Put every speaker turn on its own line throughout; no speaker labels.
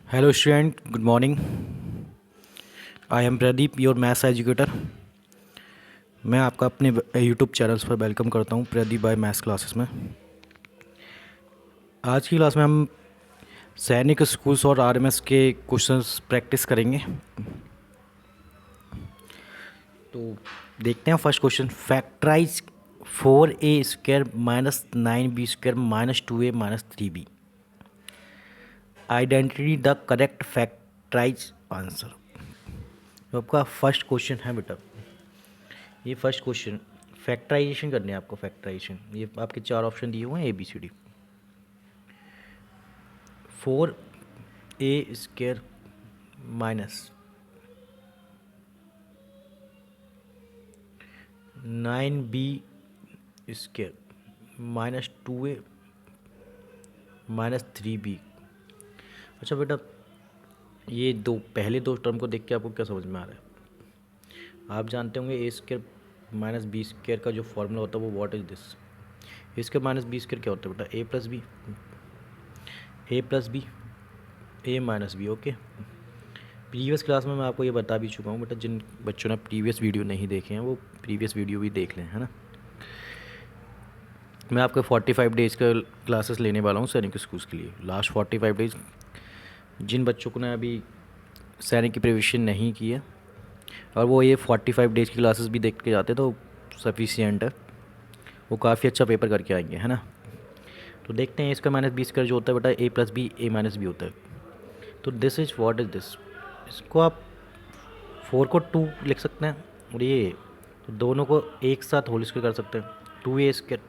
Hello student, good morning. I am Pradeep, your maths educator. मैं आपका अपने YouTube channels पर वेलकम करता हूँ प्रदीप भाई मैथ्स क्लासेस में। आज की क्लास में हम सैनिक स्कूल्स और आरएमएस के क्वेश्चंस प्रैक्टिस करेंगे। तो देखते हैं first question. Factorise 4a² minus 9b² minus 2a minus 3b। Identity the correct factorise answer. तो आपका फर्स्ट क्वेश्चन है बेटा, ये फर्स्ट क्वेश्चन फैक्टराइजेशन करनी है आपको। फैक्टराइजेशन ये आपके चार ऑप्शन दिए हुए हैं ABCD। 4a² minus 9b² minus 2a minus 3b। अच्छा बेटा, ये पहले दो टर्म को देख के आपको क्या समझ में आ रहा है? आप जानते होंगे a² माइनस b² का जो फॉर्मूला होता है वो what is this. a² minus b² क्या होता है बेटा? a plus B a minus B. Okay, previous class में मैं आपको ये बता भी चुका हूँ बेटा। जिन बच्चों ने प्रीवियस वीडियो नहीं देखे हैं वो प्रीवियस वीडियो भी देख लें, है ना। मैं आपके 45 डेज़ का क्लासेस लेने वाला हूँ सैनिक स्कूल्स के लिए। लास्ट 45 डेज़ जिन बच्चों को ने अभी सैनिक की प्रिपरेशन नहीं की है और वो ये 45 डेज़ की क्लासेस भी देख के जाते तो सफिशियंट है, वो काफ़ी अच्छा पेपर करके आएंगे, है ना। तो देखते हैं इसका माइनस 20 जो होता है बेटा a plus B a minus B होता है। तो this is what is this. इसको आप 4 को 2 लिख सकते हैं और ये तो दोनों को एक साथ होल स्क्वायर कर सकते हैं 2a²।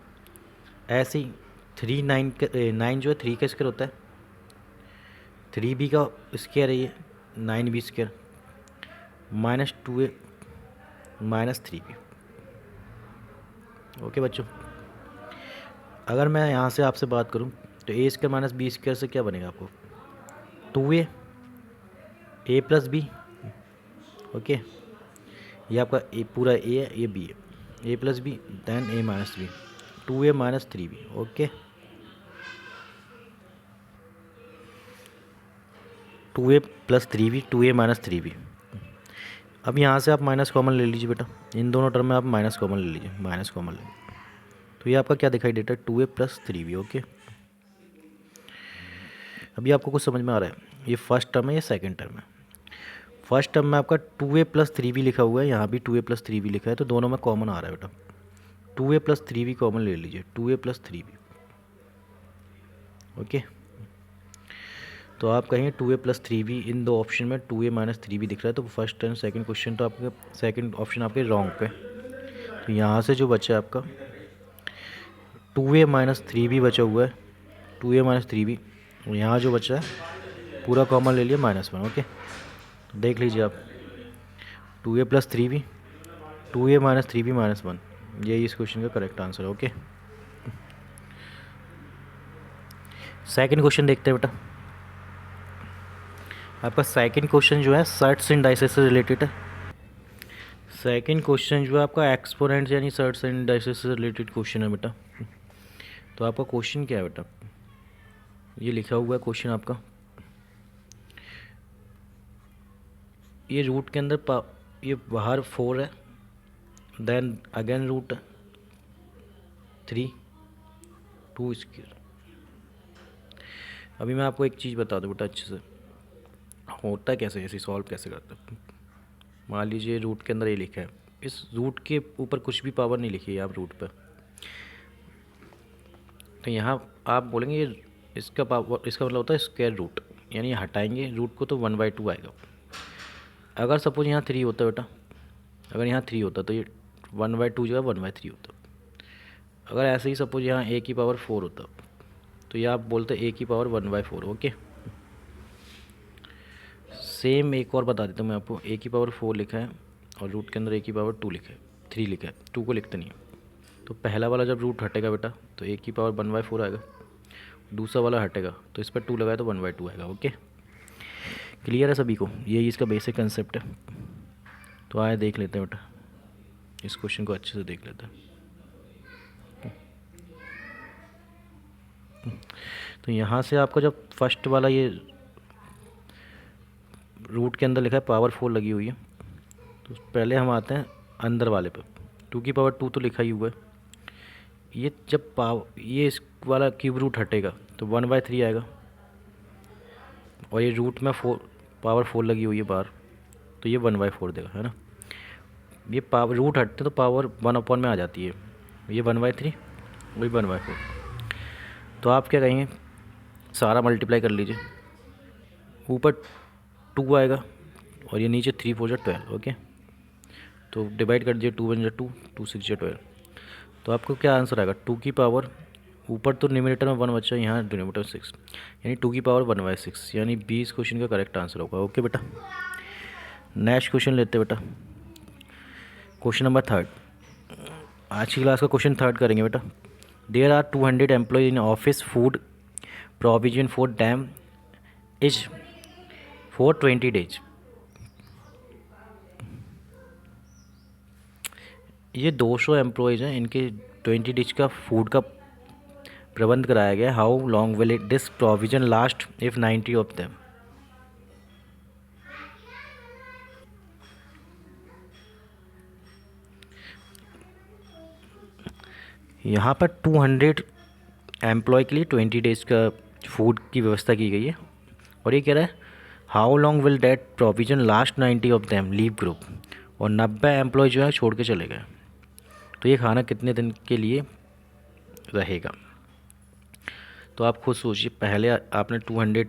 ऐसे ही 3 9 9 जो है 3 का स्क्वायर होता है, 3b का स्क्वायर है ये 9b² minus 2a minus 3b। Okay बच्चों, अगर मैं यहाँ से आपसे बात करूँ तो a² माइनस b² से क्या बनेगा आपको? 2a a plus B. Okay, ये आपका ए पूरा ए है, ये बी है, A plus B then A minus B 2a minus 3b। Okay, 2a plus 3b 2a minus 3b। अब यहाँ से आप माइनस कॉमन ले लीजिए बेटा, इन दोनों टर्म में आप माइनस कॉमन ले लीजिए, माइनस कॉमन ले। तो ये आपका क्या दिखाई देता है? 2a plus 3b। ओके, अभी आपको कुछ समझ में आ रहा है? ये फर्स्ट टर्म है, ये सेकंड टर्म है। फर्स्ट टर्म में आपका 2a प्लस 3b लिखा हुआ है, यहाँ भी 2a प्लस 3b लिखा है, तो दोनों में कॉमन आ रहा है बेटा। 2a प्लस 3b कॉमन ले लीजिए, 2a प्लस 3b। ओके, तो आप कहेंगे 2a प्लस 3b, इन दो ऑप्शन में 2a माइनस 3b दिख रहा है, तो फर्स्ट एंड सेकंड क्वेश्चन तो आपके सेकंड ऑप्शन आपके रॉन्ग पे। तो यहाँ से जो बचा है आपका 2a माइनस 3b बचा हुआ है, 2a माइनस 3b। और यहाँ जो बचा है पूरा कॉमन ले लिया -1। ओके, तो देख लीजिए आप 2a plus 3b 2a minus 3b -1, यही इस क्वेश्चन का करेक्ट आंसर है। ओके, सेकंड क्वेश्चन देखते हैं बेटा। आपका सेकंड क्वेश्चन जो है सर्ट्स एंड डाइसेस से रिलेटेड है। सेकंड क्वेश्चन जो है आपका एक्सपोनेंट्स यानी सर्ट्स एंड डाइसेस से रिलेटेड क्वेश्चन है बेटा। तो आपका क्वेश्चन क्या है बेटा? ये लिखा हुआ है क्वेश्चन आपका, ये रूट के अंदर ये बाहर 4 है, देन अगेन रूट 3 2²। अभी मैं आपको एक चीज़ बता दूँ बेटा अच्छे से, होता है कैसे, ऐसे सॉल्व कैसे करते हैं। मान लीजिए रूट के अंदर ये लिखा है, इस रूट के ऊपर कुछ भी पावर नहीं लिखी है आप रूट पर, तो यहाँ आप बोलेंगे ये इसका पावर, इसका मतलब होता है स्क्वायर रूट, यानी हटाएंगे रूट को तो 1/2 आएगा। अगर सपोज यहाँ 3 होता बेटा, अगर यहाँ 3 होता तो ये 1/2 जो है 1/3 होता। अगर ऐसे ही सपोज यहाँ a की पावर 4 होता तो ये आप बोलते a की पावर 1/4। ओके, सेम एक और बता देता हूँ मैं आपको, a की पावर 4 लिखा है और रूट के अंदर a की पावर 2 लिखा है, 3 लिखा है, 2 को लिखते नहीं है। तो पहला वाला जब रूट हटेगा बेटा तो a की पावर 1/4 आएगा, दूसरा वाला हटेगा तो इस पर 2 लगाए तो 1/2 आएगा। ओके, क्लियर है सभी को? यही इसका बेसिक कंसेप्ट है। तो आए देख लेते हैं बेटा, इस क्वेश्चन को अच्छे से देख लेते हैं। तो यहाँ से आपका जब फर्स्ट वाला ये रूट के अंदर लिखा है पावर 4 लगी हुई है, तो पहले हम आते हैं अंदर वाले पे। 2 की पावर 2 तो लिखा ही हुआ है। ये जब ये इस वाला क्यूब रूट हटेगा तो 1/3 आएगा, और ये रूट में पावर 4 लगी हुई है बाहर, तो ये 1/4 देगा, है ना। ये पावर रूट हटते तो पावर 1 में आ जाती है, ये 1/3 वही 1/4। तो आप क्या कहेंगे, सारा मल्टीप्लाई कर लीजिए, ऊपर 2 आएगा और ये नीचे 3 4 12। ओके, तो डिवाइड कर दीजिए, 2 1 2, 2 6 12। तो आपको क्या आंसर आएगा, 2 की पावर, ऊपर तो न्यूमरेटर में 1 बचा, यहाँ डिनोमिनेटर 6, यानी 2 की पावर 1/6, यानी 20 क्वेश्चन का करेक्ट आंसर होगा। ओके बेटा, नेक्स्ट क्वेश्चन लेते बेटा, क्वेश्चन नंबर 3। आज की क्लास का क्वेश्चन 3 करेंगे बेटा। There are 200 employ in office, food provision for them is for 20 days. ये 200 एम्प्लॉयज़ हैं, इनके 20 डेज का फूड का प्रबंध कराया गया। How long will it this provision last if 90 of them. यहाँ पर 200 एम्प्लॉय के लिए 20 डेज़ का फूड की व्यवस्था की गई है, और ये कह रहा है how long will that provision last 90 of them leave group, और 90 एम्प्लॉय जो है छोड़ के चले गए, तो ये खाना कितने दिन के लिए रहेगा। तो आप खुद सोचिए, पहले आपने 200,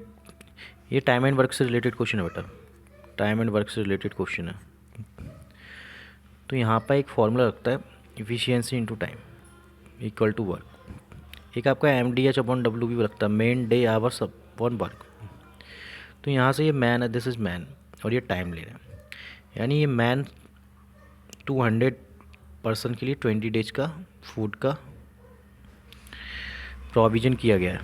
ये टाइम एंड वर्क से रिलेटेड क्वेश्चन है बेटा, टाइम एंड वर्क से रिलेटेड क्वेश्चन है। तो यहाँ पर एक फॉर्मूला रखता है, efficiency into time equal to work. एक आपका MDH/W भी रखता है, men day hours upon work. तो यहाँ से ये मैन है, दिस इज़ मैन, और ये टाइम ले रहे हैं, यानी ये मैन 200 पर्सन के लिए 20 डेज का फूड का प्रोविज़न किया गया है।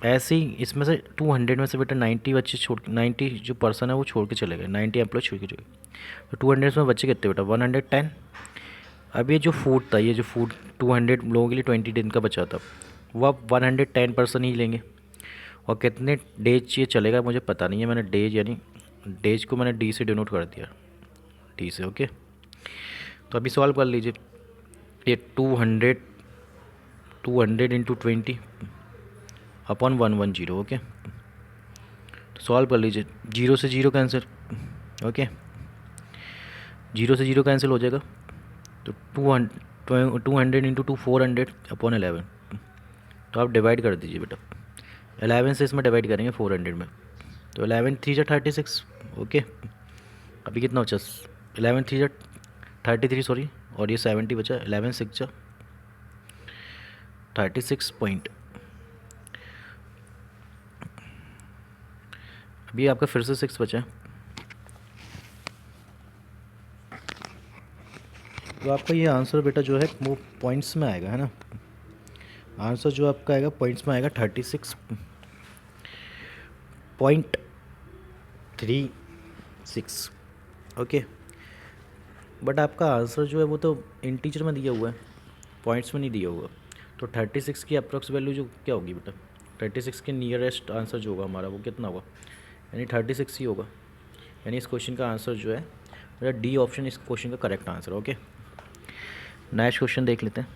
ऐसे ही इसमें से 200 में से बेटा 90 बच्चे 90 जो पर्सन है वो छोड़ के चले गए, 90 एम्प्लॉय छोड़ के चले गए, तो 200 में बच्चे कितने बेटा, 110। अब ये जो फूड था, ये जो फूड 200 लोगों के लिए 20 दिन का बचा था, वो अब 110 पर्सन ही लेंगे, और कितने डेज ये चलेगा मुझे पता नहीं है, मैंने डेज यानी डेज को मैंने डी से डिनोट कर दिया, डी से। ओके, तो अभी सॉल्व कर लीजिए, ये 200 इंटू 20 अपॉन 110। ओके, तो सॉल्व कर लीजिए, 0 से 0 कैंसिल, ओके 0 से 0 कैंसिल हो जाएगा, तो 200 इंटू 2 400 अपॉन 11। तो आप डिवाइड कर दीजिए बेटा, 11 से इसमें डिवाइड करेंगे 400 में, तो 11 3 जा 36। ओके, अभी कितना बचा, 11 3 जा 33 सॉरी, और ये 70 बचा, 11 6 जा 36 पॉइंट। अभी आपका फिर से 6 बचा है, तो आपका ये आंसर बेटा जो है वो पॉइंट्स में आएगा, है ना। आंसर जो आपका आएगा पॉइंट्स में आएगा 36.36। ओके, बट आपका आंसर जो है वो तो इंटीजर में दिया हुआ है, पॉइंट्स में नहीं दिया हुआ, तो 36 की अप्रॉक्स वैल्यू जो क्या होगी बेटा, 36 के नियरेस्ट आंसर जो होगा हमारा वो कितना होगा, यानी 36 ही होगा, यानी इस क्वेश्चन का आंसर जो है मेरा डी ऑप्शन इस क्वेश्चन का correct answer. Okay, next question देख लेते हैं।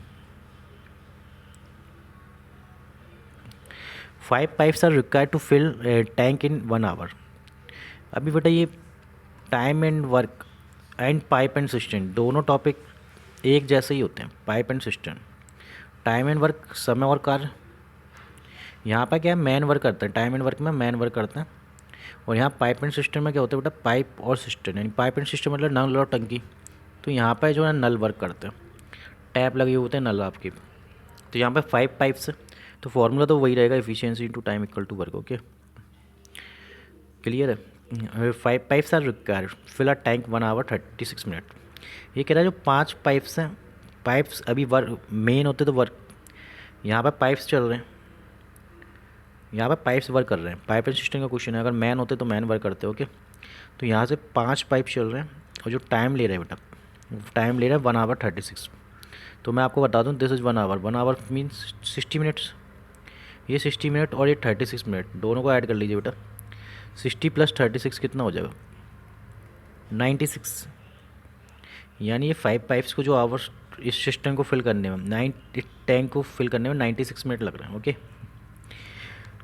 5 pipes are required to fill tank in 1 hour. अभी बेटा ये time and work and pipe and system दोनों टॉपिक एक जैसे ही होते हैं। Pipe and system, time and work समय और कार्य, यहाँ पर क्या है मैन वर्क करते हैं, टाइम एंड वर्क में मैन वर्क करते हैं, और यहाँ पाइप एंड सिस्टम में क्या होता है बेटा, पाइप और सिस्टम, यानी पाइप एंड सिस्टम मतलब नल और टंकी, तो यहाँ पर जो है नल वर्क करते हैं, टैप लगे होते हैं नल आपके, तो यहाँ पे 5 पाइप्स है, तो फॉर्मूला तो वही रहेगा, efficiency into time equal to work. Okay, clear है। 5 pipes are required fill a tank 1 hour 36 minute. ये कह रहा है जो 5 पाइप्स हैं, पाइप्स अभी वर्क मेन होते तो वर्क, यहाँ पर पाइप्स चल रहे हैं, यहाँ पर पाइप्स वर्क कर रहे हैं, पाइप एंड सिस्टम का क्वेश्चन है, अगर मैन होते तो मैन वर्क करते। ओके, तो यहाँ से 5 पाइप चल रहे हैं, और जो टाइम ले रहे हैं बेटा, टाइम ले रहे हैं 1 आवर 36। तो मैं आपको बता दूं this is 1 hour, 1 hour means 60 minutes, ये 60 मिनट और ये 36 मिनट, दोनों को ऐड कर लीजिए बेटा, 60 + 36 कितना हो जाएगा, 96, यानी ये 5 पाइप्स को जो आवर्स इस सिस्टम को फिल करने में टैंक को फिल करने में 96 मिनट लग रहे हैं। ओके,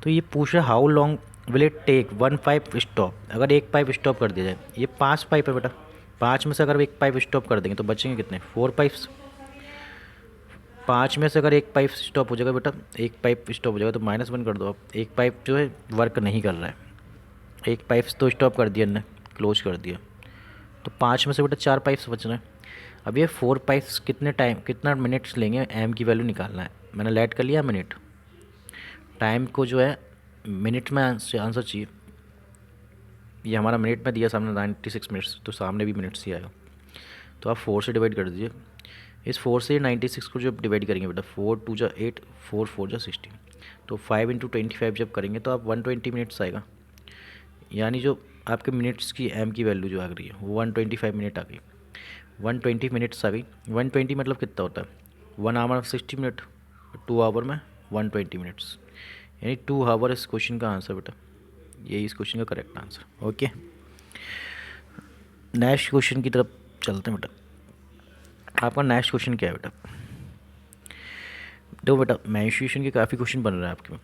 तो ये पूछ रहा है how long will it take one pipe stop, अगर एक पाइप स्टॉप कर दिया जाए, ये 5 पाइप है बेटा, 5 में से अगर एक पाइप स्टॉप कर देंगे तो बचेंगे कितने, 4 पाइप्स। 5 में से अगर एक पाइप स्टॉप हो जाएगा बेटा, एक पाइप स्टॉप हो जाएगा तो -1 कर दो आप, एक पाइप जो है वर्क नहीं कर रहा है, एक पाइप तो स्टॉप कर दिया ने, क्लोज कर दिया, तो 5 में से बेटा 4 पाइप्स बच रहे हैं। अब ये 4 पाइप्स कितना मिनट्स लेंगे, एम की वैल्यू निकालना है, मैंने लेट कर लिया मिनट, टाइम को जो है मिनट में आंसर चाहिए, ये हमारा मिनट में दिया सामने 96 मिनट्स, तो सामने भी मिनट्स ही आएगा, तो आप 4 से डिवाइड कर दीजिए, इस 4 से 96 को जो डिवाइड करेंगे बेटा, 4 2 जा 8, 4 4 जा 16, तो 5 × 25 जब करेंगे तो आप 120 मिनट्स आएगा, यानी जो आपके मिनट्स की एम की वैल्यू जो आ रही है वो 125 मिनट आ गई, 120 मिनट्स आ गई। 120 मतलब कितना होता है, 1 आवर 60 मिनट, 2 आवर में 120 मिनट्स, यानी 2 आवर इस क्वेश्चन का आंसर बेटा, यही इस क्वेश्चन का correct answer. Okay, next question की तरफ चलते हैं बेटा। आपका नेक्स्ट क्वेश्चन क्या है बेटा, देखो बेटा मेंस्ट्रुएशन के काफ़ी क्वेश्चन बन रहे हैं आपके में।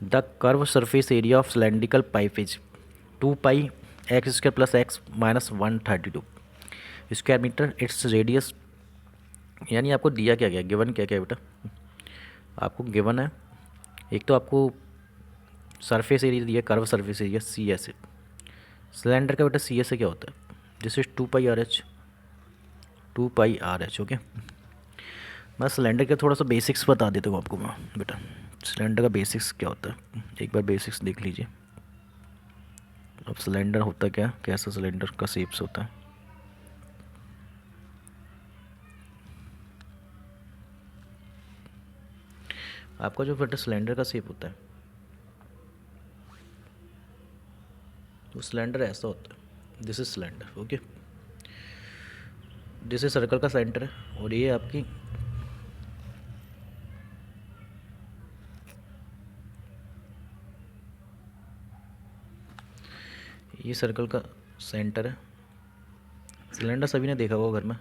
The curve surface area of cylindrical pipe is 2 pi x² + x - 132 square metre, its radius, यानी आपको दिया क्या गया, गिवन क्या क्या है बेटा, आपको गिवन है एक तो आपको सरफेस एरिया दिया, curve surface area C S A, cylinder का बेटा सी एस ए क्या होता है, this is 2 pi RH, 2 pi RH। Okay, मैं सिलेंडर का थोड़ा सा बेसिक्स बता देता हूँ आपको मैं बेटा, सिलेंडर का बेसिक्स क्या होता है, एक बार बेसिक्स देख लीजिए। अब सिलेंडर होता क्या, कैसा सिलेंडर का शेप्स होता है, आपका जो बेटा सिलेंडर का शेप होता है, तो सिलेंडर ऐसा होता है, this is cylinder. Okay, this is circle का सेंटर है, और ये आपकी ये सर्कल का सेंटर है, सिलेंडर सभी ने देखा होगा घर में।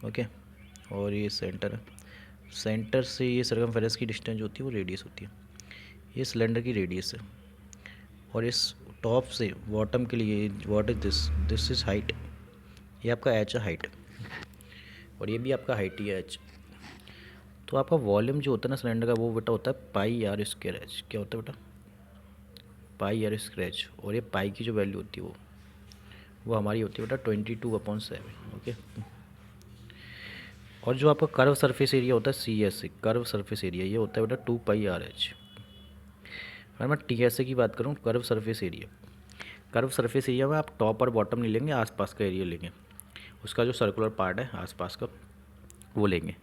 ओके, और ये सेंटर है, सेंटर से ये सर्कमफेरेंस की डिस्टेंस जो होती है वो रेडियस होती है, ये सिलेंडर की रेडियस है, और इस टॉप से बॉटम के लिए what is this, this is height, ये आपका एच है हाइट, और ये भी आपका हाइट ही है एच। तो आपका वॉल्यूम जो होता है ना सिलेंडर का, वो बेटा होता है πr² एच, क्या होता है बेटा, πr² एच, और ये पाई की जो वैल्यू होती है वो हमारी होती है बेटा 22/7। ओके, और जो आपका कर्व सरफेस एरिया होता है CSA, कर्व सरफेस एरिया, ये होता है बेटा 2 पाई RH। अगर मैं TSA की बात करूँ, curve surface area, curve surface area में आप टॉप और बॉटम नहीं लेंगे, आसपास का एरिया लेंगे, उसका जो सर्कुलर पार्ट है आसपास का वो लेंगे।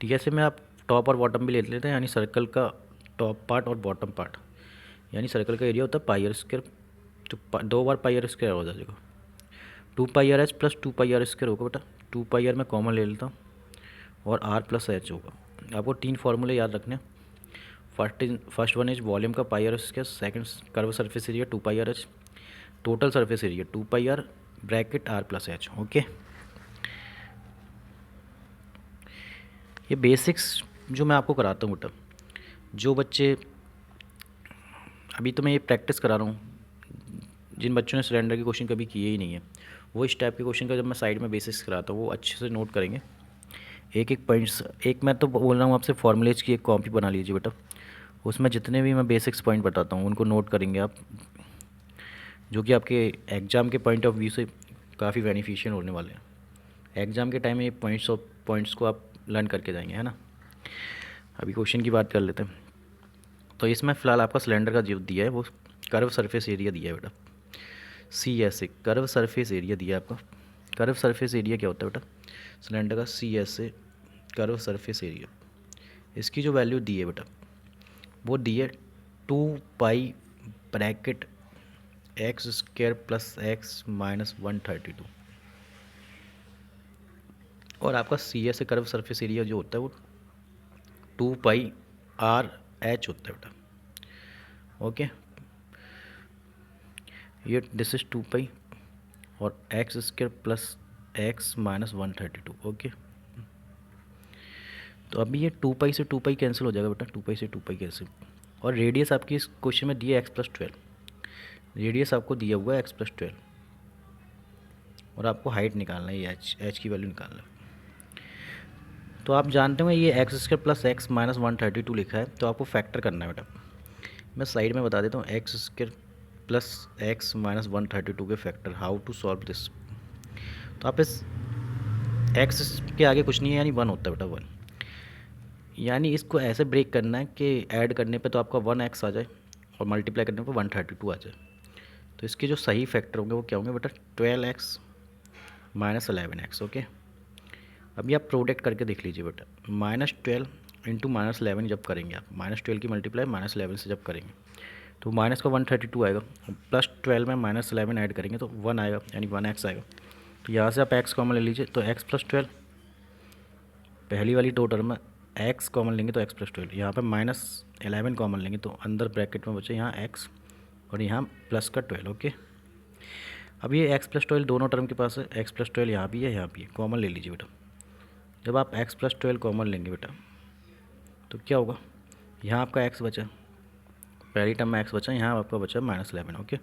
TSA में आप टॉप और बॉटम भी ले लेते हैं, यानी सर्कल का टॉप पार्ट और बॉटम पार्ट, यानी सर्कल का एरिया होता है πr², तो 2 बार πr² हो जाएगा, 2 पाई RH + 2 पाई r² होगा बेटा, 2 पाई r मैं कॉमन ले लेता हूँ, और R + H होगा। आपको 3 फार्मूले याद रखने, फर्स्ट वन इज वॉल्यूम का πr², second curve surface area 2 pi RH, total surface area 2 पाई R bracket R + H। Okay, ये बेसिक्स जो मैं आपको कराता हूँ बेटा, जो बच्चे अभी तो मैं ये प्रैक्टिस करा रहा हूँ, जिन बच्चों ने सिलेंडर के क्वेश्चन कभी किए ही नहीं है, वो इस टाइप के क्वेश्चन का जब मैं साइड में बेसिक्स कराता हूँ वो अच्छे से नोट करेंगे, एक एक पॉइंट्स, एक मैं तो बोल रहा हूँ आपसे फॉर्मूलेज की एक कॉपी बना लीजिए बेटा, उसमें जितने भी मैं बेसिक्स पॉइंट बताता हूँ उनको नोट करेंगे आप, जो कि आपके एग्ज़ाम के पॉइंट ऑफ व्यू से काफ़ी बेनिफिशियल होने वाले हैं। एग्ज़ाम के टाइम में ये पॉइंट्स को आप लर्न करके जाएंगे, है ना। अभी क्वेश्चन की बात कर लेते हैं। तो इसमें फ़िलहाल आपका सिलेंडर का जो दिया है वो कर्व सरफेस एरिया दिया है बेटा, CSA कर्व सरफेस एरिया दिया है आपका। कर्व सरफेस एरिया क्या होता है बेटा, सिलेंडर का CSA कर्व सरफेस एरिया, इसकी जो वैल्यू दी है बेटा वो दी है 2 पाई ब्रैकेट x² + x - 132, और आपका CSA कर्व सरफेस एरिया जो होता है वो 2 पाई RH होता है बेटा। ओके, ये दिस इज 2 पाई और x square plus x minus 132। Okay, तो अभी ये 2 पाई से 2 पाई कैंसिल हो जाएगा बेटा, 2 पाई से 2 पाई कैंसिल। और रेडियस आपकी इस क्वेश्चन में दिया x+12, रेडियस आपको दिया हुआ है x+12, और आपको हाइट निकालना है, ये एच की वैल्यू निकालना है। तो आप जानते हो ये x² प्लस एक्स माइनस 132 लिखा है, तो आपको फैक्टर करना है बेटा। मैं साइड में बता देता हूँ, x² प्लस एक्स माइनस 132 के factor, how to solve this. तो आप इस x के आगे कुछ नहीं है, यानी 1 होता है बेटा, 1। यानी इसको ऐसे ब्रेक करना है कि ऐड करने पे तो आपका 1x आ जाए और मल्टीप्लाई करने पे 132 आ जाए। तो इसके जो सही फैक्टर होंगे वो क्या होंगे बेटा, 12x माइनस 11x। ओके, अभी आप प्रोडक्ट करके देख लीजिए बेटा, -12 इंटू -11 जब करेंगे आप, -12 की मल्टीप्लाई -11 से जब करेंगे तो माइनस का 132 आएगा, +12 में -11 ऐड करेंगे तो 1 आएगा, यानी 1x आएगा। तो यहाँ से आप x कॉमन ले लीजिए, तो x+12 पहली वाली दो टर्म में x कॉमन लेंगे तो x+12, यहाँ पे -11 कॉमन लेंगे तो अंदर ब्रैकेट में बचे यहाँ x और यहाँ प्लस का 12। ओके, अब ये x+12 दोनों टर्म के पास है, x+12 यहाँ भी है, यहाँ भी है, कॉमन ले लीजिए बेटा। जब आप x+12 कॉमन लेंगे बेटा तो क्या होगा, यहाँ आपका x बचा, पहली टर्म में x बचा, यहाँ आपका बचा -11। ओके,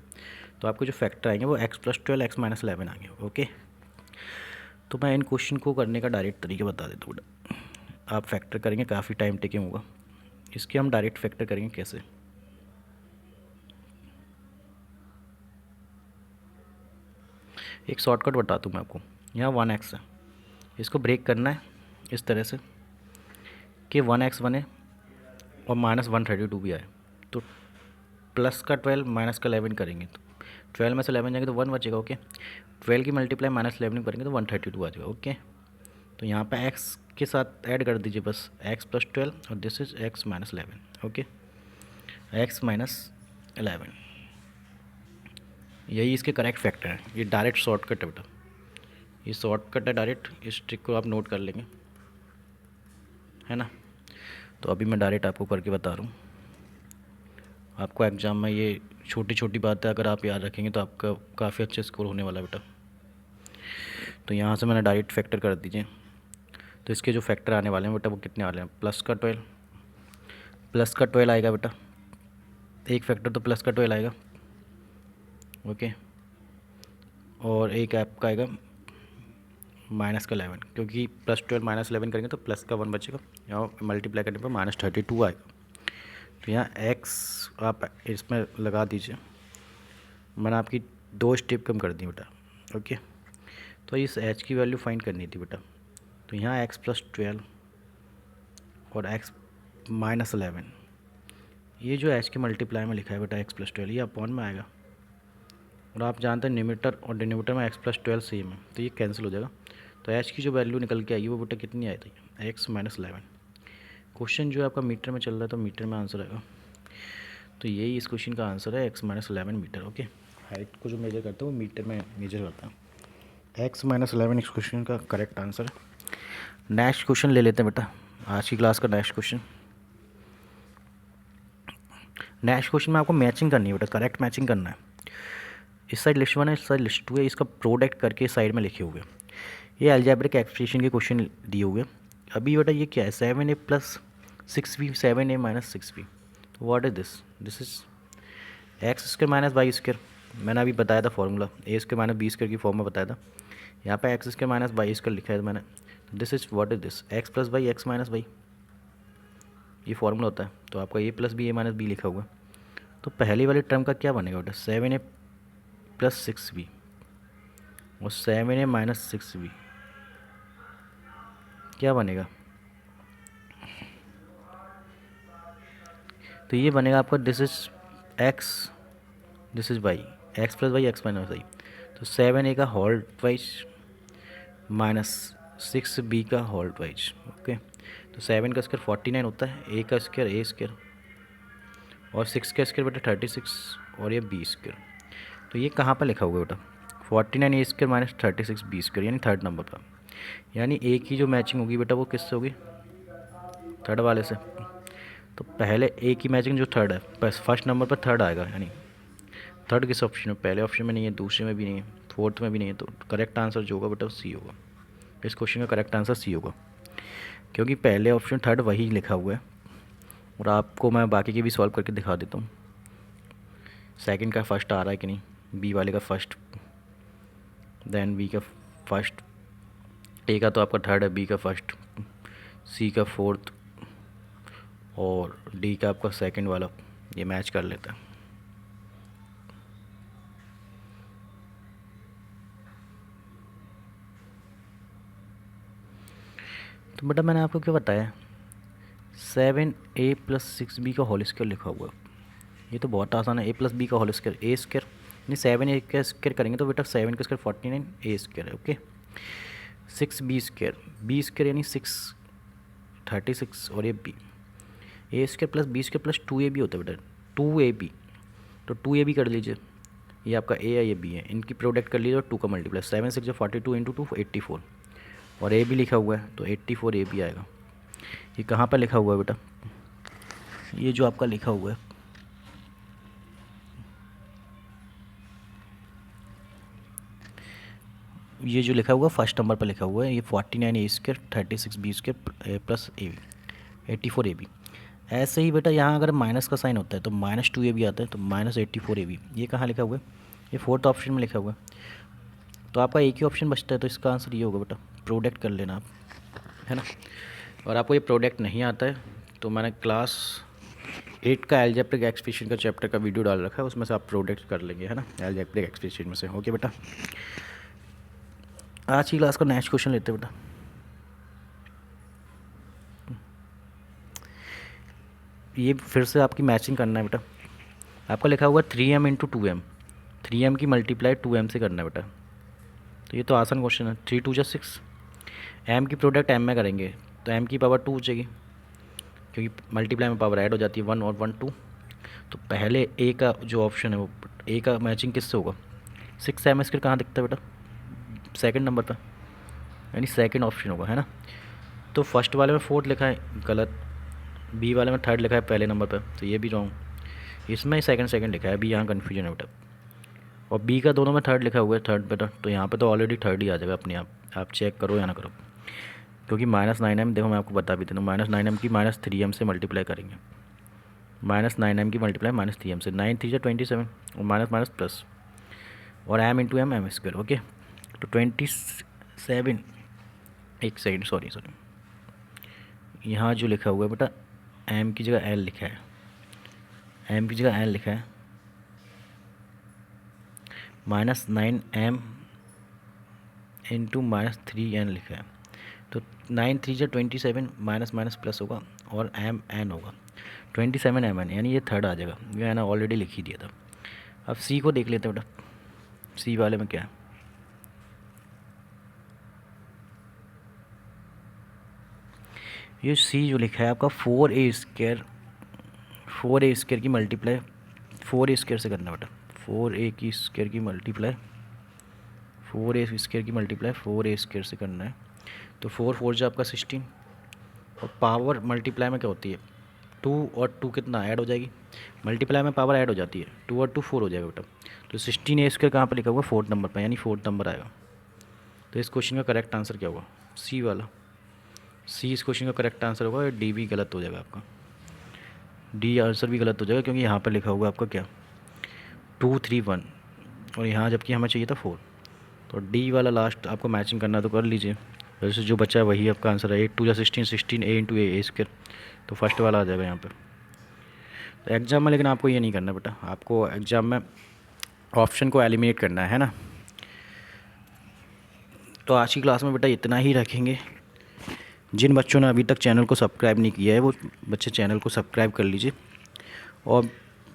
तो आपके जो फैक्टर आएंगे वो x+12 x माइनस 11 आएंगे। ओके, तो मैं इन क्वेश्चन को करने का डायरेक्ट तरीके बता देता हूँ बेटा। आप फैक्टर करेंगे, काफ़ी टाइम टेकिंग होगा, इसके हम डायरेक्ट फैक्टर करेंगे कैसे। एक शॉर्टकट बताता हूँ मैं आपको, यहाँ 1x है, इसको ब्रेक करना है इस तरह से कि 1x बने और -132 भी आए, तो प्लस का 12 माइनस का 11 करेंगे तो 12 में से 11 जाएंगे तो 1 बचेगा। ओके, 12 की मल्टीप्लाई -11 करेंगे तो 132 आ जाएगा। ओके, तो यहाँ पे x के साथ ऐड कर दीजिए बस, x+12 और this is x minus 11। Okay, x minus 11, यही इसके करेक्ट फैक्टर है। ये डायरेक्ट शॉर्टकट है बेटा, ये शॉर्टकट है डायरेक्ट, इस ट्रिक को आप नोट कर लेंगे, है ना। तो अभी मैं डायरेक्ट आपको करके बता रहा हूँ, आपको एग्ज़ाम में ये छोटी छोटी बातें अगर आप याद रखेंगे तो आपका काफ़ी अच्छा स्कोर होने वाला है बेटा। तो यहाँ से मैंने डायरेक्ट फैक्टर कर दीजिए, तो इसके जो फैक्टर आने वाले हैं बेटा वो कितने वाले हैं, प्लस का 12 आएगा बेटा, एक फैक्टर तो प्लस का 12 आएगा। ओके, और एक आपका आएगा माइनस का 11, क्योंकि +12 -11 करेंगे तो प्लस का 1 बचेगा, यहाँ मल्टीप्लाई करने पर -32 आएगा। तो यहाँ x आप इसमें लगा दीजिए, मैंने आपकी 2 स्टेप कम कर दी बेटा। ओके, तो इस h की वैल्यू फाइंड करनी थी बेटा, तो यहाँ x+12 और x माइनस 11, ये जो h के मल्टीप्लाई में लिखा है बेटा x+12, ये अपॉन में आएगा, और आप जानते हैं न्यूमरेटर और डिनोमिनेटर में x+12 सेम है, तो ये कैंसिल हो जाएगा। तो h की जो वैल्यू निकल के आएगी वो बेटा कितनी आई थी, x माइनस 11। क्वेश्चन जो है आपका मीटर में चल रहा है तो मीटर में आंसर आएगा, तो यही इस क्वेश्चन का आंसर है, x minus 11 metre. Okay, height को जो मेजर करता है वो मीटर में मेजर करता है, x माइनस 11 इस क्वेश्चन का करेक्ट आंसर है। नेक्स्ट क्वेश्चन ले लेते हैं बेटा, आज की क्लास का नेक्स्ट क्वेश्चन। नेक्स्ट क्वेश्चन में आपको मैचिंग करनी है बेटा, करेक्ट मैचिंग करना है। इस साइड लिस्ट 1 है, इस साइड लिस्ट 2 है, इसका प्रोडक्ट करके साइड में लिखे हुए, ये अलजेब्रिक एक्सप्रेशन के क्वेश्चन दिए हुए। अभी बेटा ये क्या है, 7a plus 6b, 7a minus 6b, what is this, this is x² minus y square. मैंने अभी बताया था formula, a² minus b square की फॉर्म में बताया था, यहाँ पे x² माइनस वाई स्क्र लिखा है मैंने, this is what is this, x plus y x minus y, ये फॉर्मूला होता है। तो आपका a plus B A minus B लिखा हुआ, तो पहली वाली टर्म का क्या बनेगा बेटा, 7a प्लस 6b और 7a माइनस 6b, क्या बनेगा, तो ये बनेगा आपका this is x, this is y, x plus y x minus y, तो 7a का होल वाइज माइनस 6b का होल वाइज। ओके, तो 7 का स्क्वायर 49 होता है, a का स्क्वायर a स्क्वायर और 6 का स्क्वायर बेटा 36 और ये b स्क्वायर। तो ये कहाँ पर लिखा हुआ है बेटा, 49 a square minus 36 b square, यानी थर्ड नंबर पर, यानी a की जो मैचिंग होगी बेटा वो किससे होगी, थर्ड वाले से। तो पहले a की मैचिंग जो थर्ड है, बस फर्स्ट नंबर पर थर्ड आएगा, यानी थर्ड किस ऑप्शन में, पहले ऑप्शन में नहीं है, दूसरे में भी नहीं है, 4th में भी नहीं है, तो करेक्ट आंसर जो होगा बेटा सी होगा। इस क्वेश्चन का करेक्ट आंसर सी होगा, क्योंकि पहले ऑप्शन थर्ड वही लिखा हुआ है। और आपको मैं बाकी के भी सॉल्व करके दिखा देता हूँ, सेकंड का फर्स्ट आ रहा है कि नहीं, बी वाले का फर्स्ट, देन बी का फर्स्ट, ए का तो आपका थर्ड है, बी का फर्स्ट, सी का फोर्थ और डी का आपका सेकंड वाला, ये मैच कर लेता है। तो बेटा मैंने आपको क्या बताया, 7a + 6b का होल स्क्वायर लिखा हुआ है। ये तो बहुत आसान है, a + b का होल स्क्वायर ए स्क्वायर, नहीं 7a का स्क्वायर करेंगे तो बेटा 7 का स्क्वायर 49, a स्क्वायर है। Okay, 6b square, b square यानी 6 36 और ये b, a square + b square + 2ab होता है बेटा 2ab, तो 2ab कर लीजिए, ये आपका a है ये b है, इनकी प्रोडक्ट कर लीजिए और 2 का मल्टीप्लाई, 7 6 जो 42 × 2 84, और a भी लिखा हुआ है तो 84 a भी आएगा। ये कहाँ पर लिखा हुआ है बेटा, ये जो आपका लिखा हुआ है, ये जो लिखा हुआ है फर्स्ट नंबर पर लिखा हुआ है, ये 49 a square 36 b square plus a 84 a b। ऐसे ही बेटा यहाँ अगर माइनस का साइन होता है तो -2a भी आता है, तो -84 a b, ये कहाँ लिखा हुआ है, ये फोर्थ ऑप्शन में लिखा हुआ है। तो आपका एक ही ऑप्शन बचता है, तो इसका आंसर ये होगा बेटा, प्रोडक्ट कर लेना आप, है ना। और आपको ये प्रोडक्ट नहीं आता है तो मैंने क्लास 8 का एल्जेब्रिक एक्सप्रेशन का चैप्टर का वीडियो डाल रखा है, उसमें से आप प्रोडक्ट कर लेंगे, है ना, एल्जेब्रिक एक्सप्रेशन में से। ओके बेटा, आज की क्लास का नेक्स्ट क्वेश्चन लेते हैं बेटा। ये फिर से आपकी मैचिंग करना है बेटा। आपका लिखा हुआ 3m × 2m, 3m की मल्टीप्लाई 2m से करना है बेटा। तो ये तो आसान क्वेश्चन है, 3 2 = 6, m की प्रोडक्ट m में करेंगे तो m की पावर 2 हो जाएगी, क्योंकि मल्टीप्लाई में पावर ऐड हो जाती है, 1 और 1 2। तो पहले a का जो ऑप्शन है वो a का मैचिंग किससे होगा, 6m स्क्वायर कहाँ दिखता है बेटा, सेकंड नंबर पर, यानी सेकंड ऑप्शन होगा, है ना। तो फर्स्ट वाले में फोर्थ लिखा है गलत, बी वाले में थर्ड लिखा है पहले नंबर पर, तो ये भी रॉन्ग, इसमें सेकंड लिखा है, अभी यहाँ कन्फ्यूजन है बेटा। और बी का दोनों में थर्ड लिखा हुआ है, थर्ड बेटा, तो यहाँ पे तो ऑलरेडी थर्ड ही आ जाएगा अपने आप चेक करो या ना करो, क्योंकि -9m, देखो मैं आपको बता भी देता हूँ, -9m की -3m से मल्टीप्लाई करेंगे, -9m की मल्टीप्लाई -3m से, 9 3 = 27 और माइनस प्लस, और m × m m²। ओके, तो 27, एक सेकेंड, सॉरी यहाँ जो लिखा हुआ है बेटा, m की जगह l लिखा है, m की जगह l लिखा है, -9m × -3n लिखा है, तो 9 3 = 27, माइनस प्लस होगा और n होगा 27 mn, यानी ये थर्ड आ जाएगा, ये मैंने ऑलरेडी लिख ही दिया था। अब सी को देख लेते हैं बेटा, सी वाले में क्या है, ये सी जो लिखा है आपका 4a स्क्वायर की मल्टीप्लाई 4a स्क्वायर से करना बेटा, 4a स्क्वायर की मल्टीप्लाई 4a स्क्वायर से करना है। तो 4 4 जो आपका 16, और पावर मल्टीप्लाई में क्या होती है, 2 और 2 कितना ऐड हो जाएगी, मल्टीप्लाई में पावर ऐड हो जाती है, 2 और 2 4 हो जाएगा बेटा। तो 16a स्क्वायर कहाँ पर लिखा हुआ, फोर्थ नंबर पर, यानी फोर्थ नंबर आएगा। तो इस क्वेश्चन का करेक्ट आंसर क्या होगा, सी वाला, सी इस क्वेश्चन का करेक्ट आंसर होगा। डी भी गलत हो जाएगा आपका, डी आंसर भी गलत हो जाएगा, क्योंकि यहाँ पर लिखा हुआ आपका क्या 2 3 1, और यहाँ जबकि हमें चाहिए था 4। तो डी वाला लास्ट आपको मैचिंग करना तो कर लीजिए, वैसे जो बचा है वही आपका आंसर है। 8 2 = 16, 16 a × a स्क्वायर, तो फर्स्ट वाला आ जाएगा यहाँ पर। तो एग्ज़ाम में लेकिन आपको ये नहीं करना बेटा, आपको एग्ज़ाम में ऑप्शन को एलिमिनेट करना है ना। तो आज की क्लास में बेटा इतना ही रखेंगे। जिन बच्चों ने अभी तक चैनल को सब्सक्राइब नहीं किया है वो बच्चे चैनल को सब्सक्राइब कर लीजिए, और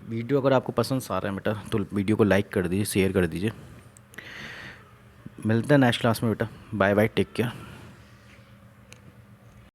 वीडियो अगर आपको पसंद आ रहा है बेटा तो वीडियो को लाइक कर दीजिए, शेयर कर दीजिए। मिलते हैं नेक्स्ट क्लास में बेटा, बाय बाय, टेक केयर।